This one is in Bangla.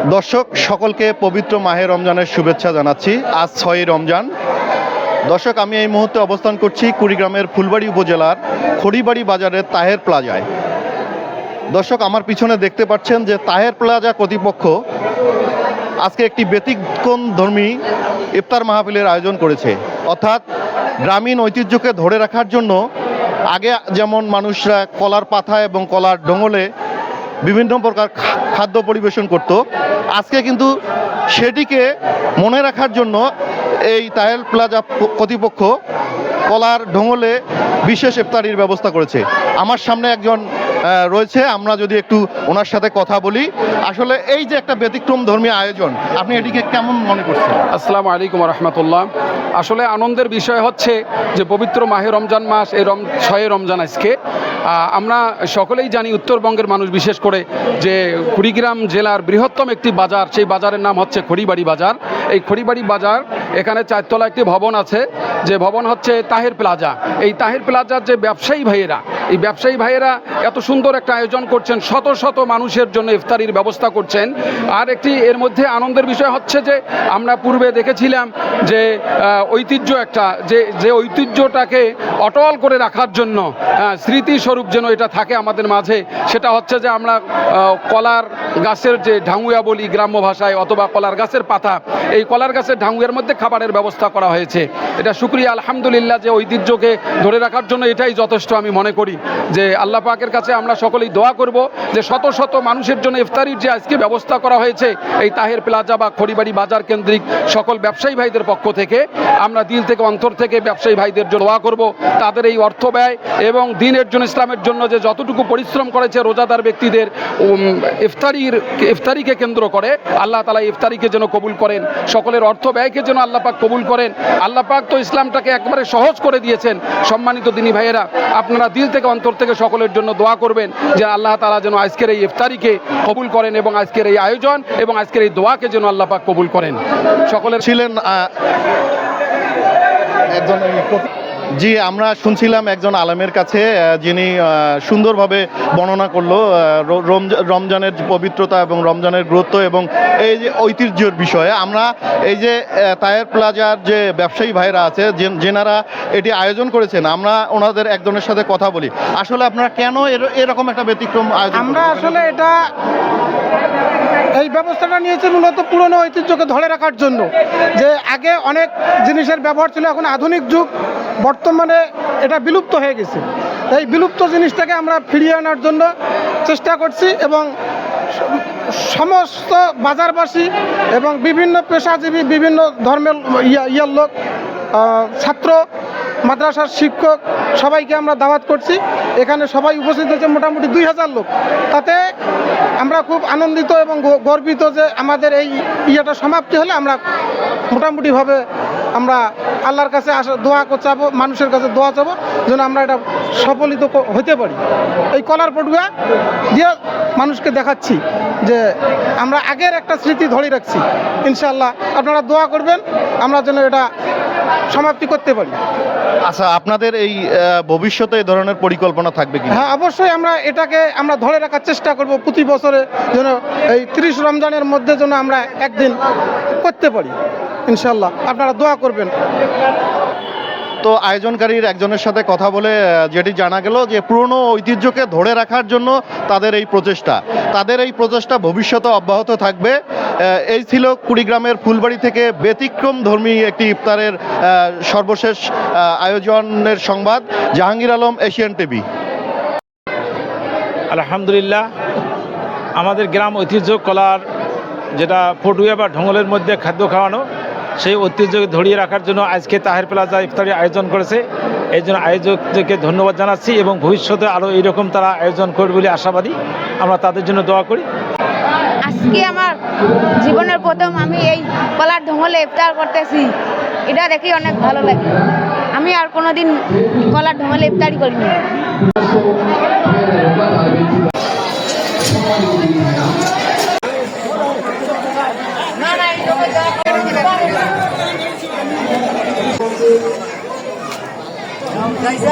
দর্শক সকলকে পবিত্র মাহে রমজানের শুভেচ্ছা জানাচ্ছি। আজ 6ই রমজান। দর্শক, আমি এই মুহূর্তে অবস্থান করছি কুড়িগ্রামের ফুলবাড়ি উপজেলার খড়িবাড়ি বাজারের তাহের প্লাজায়। দর্শক, আমার পিছনে দেখতে পাচ্ছেন যে তাহের প্লাজা কর্তৃপক্ষ আজকে একটি ব্যতিক্রমধর্মী ইফতার মাহফিলের আয়োজন করেছে। অর্থাৎ গ্রামীণ ঐতিহ্যকে ধরে রাখার জন্য আগে যেমন মানুষরা কলার পাতা এবং কলার ডোঙলে বিভিন্ন প্রকার খাদ্য পরিবেশন করত, আজকে কিন্তু সেটিকে মনে রাখার জন্য এই তাহের প্লাজা কর্তৃপক্ষ কলার ঢোঙলে বিশেষ ইফতারির ব্যবস্থা করেছে। আমার সামনে একজন রয়েছে, আমরা যদি একটু ওনার সাথে কথা বলি। আসলে এই যে একটা ব্যতিক্রম ধর্মীয় আয়োজন, আপনি এটিকে কেমন মনে করছেন? আসসালামু আলাইকুম রহমতুল্লাহ। আসলে আনন্দের বিষয় হচ্ছে যে পবিত্র মাহে রমজান মাস, এই 6ই রমজান আজকে। আমরা সকলেই জানি উত্তরবঙ্গের মানুষ বিশেষ করে যে কুড়িগ্রাম জেলার বৃহত্তম একটি বাজার, সেই বাজারের নাম হচ্ছে খড়িবাড়ি বাজার। এই খড়িবাড়ি বাজার, এখানে 4 তলা একটি ভবন আছে, যে ভবন হচ্ছে তাহের প্লাজা। এই তাহের প্লাজার যে ব্যবসায়ী ভাইয়েরা, এই ব্যবসায়ী ভাইয়েরা এত সুন্দর একটা আয়োজন করছেন, শত শত মানুষের জন্য ইফতারির ব্যবস্থা করছেন। আর একটি এর মধ্যে আনন্দের বিষয় হচ্ছে যে আমরা পূর্বে দেখেছিলাম যে ঐতিহ্য একটা, যে ঐতিহ্যটাকে অটল করে রাখার জন্য, স্মৃতিস্বরূপ যেন এটা থাকে আমাদের মাঝে, সেটা হচ্ছে যে আমরা কলার গাছের যে ঢাঙ্গুয়া বলি গ্রাম্য ভাষায়, অথবা কলার গাছের পাতা, এই কলার গাছের ঢাঙ্গুয়ার মধ্যে খাবারের ব্যবস্থা করা হয়েছে। এটা শুকরিয়া আলহামদুলিল্লাহ, যে ঐতিহ্যকে ধরে রাখার জন্য এটাই যথেষ্ট আমি মনে করি। যে আল্লাহ পাকের কাছে আমরা সকলেই দোয়া করব যে শত শত মানুষের জন্য ইফতারির যে আজকে ব্যবস্থা করা হয়েছে এই তাহের প্লাজা বা খড়িবাড়ি বাজার কেন্দ্রিক সকল ব্যবসায়ী ভাইদের পক্ষ থেকে আমরা দিল থেকে অন্তর থেকে ব্যবসায়ী ভাইদের জন্য দোয়া করব। তাদের এই অর্থ ব্যয় এবং দ্বীনের জন্য, ইসলামের জন্য যে যতটুকু পরিশ্রম করেছে রোজাদার ব্যক্তিদের ইফতারিকে কেন্দ্র করে, আল্লাহ তাআলা ইফতারিকে যেন কবুল করেন, সকলের অর্থ ব্যয়কে যেন আল্লাহ পাক কবুল করেন। আল্লাহ পাক তো ইসলামটাকে একবারে সহজ করে দিয়েছেন। সম্মানিত দিনী ভাইয়েরা, আপনারা দিল থেকে অন্তর থেকে সকলের জন্য দোয়া করবেন যে আল্লাহ তাআলা যেন আজকের এই ইফতারিকে কবুল করেন এবং আজকের এই আয়োজন এবং আজকের এই দোয়াকে যেন আল্লাহ পাক কবুল করেন। সকলের ছিলেন একজন, জি, আমরা শুনছিলাম একজন আলেমের কাছে, যিনি সুন্দরভাবে বর্ণনা করলো রমজানের পবিত্রতা এবং রমজানের গুরুত্ব এবং এই যে ঐতিহ্যের বিষয়ে। আমরা এই যে তাহের প্লাজার যে ব্যবসায়ী ভাইরা আছে, যেনারা এটি আয়োজন করেছেন, আমরা ওনাদের একজনের সাথে কথা বলি। আসলে আপনারা কেন এরকম একটা ব্যতিক্রম আয়োজন? আমরা আসলে এই ব্যবস্থাটা নিয়েছি মূলত পুরনো ঐতিহ্যকে ধরে রাখার জন্য। যে আগে অনেক জিনিসের ব্যবহার ছিল, এখন আধুনিক যুগ, বর্তমানে এটা বিলুপ্ত হয়ে গেছে। এই বিলুপ্ত জিনিসটাকে আমরা ফিরিয়ে আনার জন্য চেষ্টা করছি এবং সমস্ত বাজারবাসী এবং বিভিন্ন পেশাজীবী, বিভিন্ন ধর্মের ইয়ার লোক, ছাত্র, মাদ্রাসার শিক্ষক, সবাইকে আমরা দাওয়াত করছি। এখানে সবাই উপস্থিত হয়েছে মোটামুটি 2000 লোক। তাতে আমরা খুব আনন্দিত এবং গর্বিত যে আমাদের এই ইয়েটা সমাপ্তি হলে আমরা মোটামুটিভাবে আমরা আল্লাহর কাছে দোয়া চাবো, মানুষের কাছে দোয়া চাবো যেন আমরা এটা সফলিত হতে পারি। এই কলার পটুয়া দিয়ে মানুষকে দেখাচ্ছি যে আমরা আগের একটা স্মৃতি ধরে রাখছি। ইনশাআল্লাহ আপনারা দোয়া করবেন আমরা যেন এটা সমাপ্তি করতে পারি। আচ্ছা, আপনাদের এই ভবিষ্যতে এই ধরনের পরিকল্পনা থাকবে কি? হ্যাঁ, অবশ্যই আমরা এটাকে ধরে রাখার চেষ্টা করব। প্রতি বছরে যেন এই 30 রমজানের মধ্যে যেন আমরা একদিন করতে পারি ইনশাআল্লাহ। আপনারা দোয়া করবেন। তো আয়োজনকারীর একজনের সাথে কথা বলে যেটি জানা গেল যে পুরনো ঐতিহ্যকে ধরে রাখার জন্য তাদের এই প্রচেষ্টা ভবিষ্যতে অব্যাহত থাকবে। এই ছিল কুড়িগ্রামের ফুলবাড়ি থেকে ব্যতিক্রম ধর্মী একটি ইফতারের সর্বশেষ আয়োজনের সংবাদ। Jahangir Alam, Asian TV. আলহামদুলিল্লাহ, আমাদের গ্রাম ঐতিহ্য কলার যেটা পটুয়া বা ঢোঙলের মধ্যে খাদ্য খাওয়ানো, সেই ঐতিহ্যকে ধরিয়ে রাখার জন্য আজকে তাহের প্লাজা ইফতারি আয়োজন করেছে। এই জন্য আয়োজকদেরকে ধন্যবাদ জানাচ্ছি এবং ভবিষ্যতে আরও এইরকম তারা আয়োজন করবে বলে আশাবাদী। আমরা তাদের জন্য দোয়া করি। আজকে আমার জীবনের প্রথম আমি এই কলার ঢোঙলে ইফতার করতেছি, এটা দেখি অনেক ভালো লাগে। আমি আর কোনোদিন কলার ঢোঙলে ইফতারি করিনি। Guys,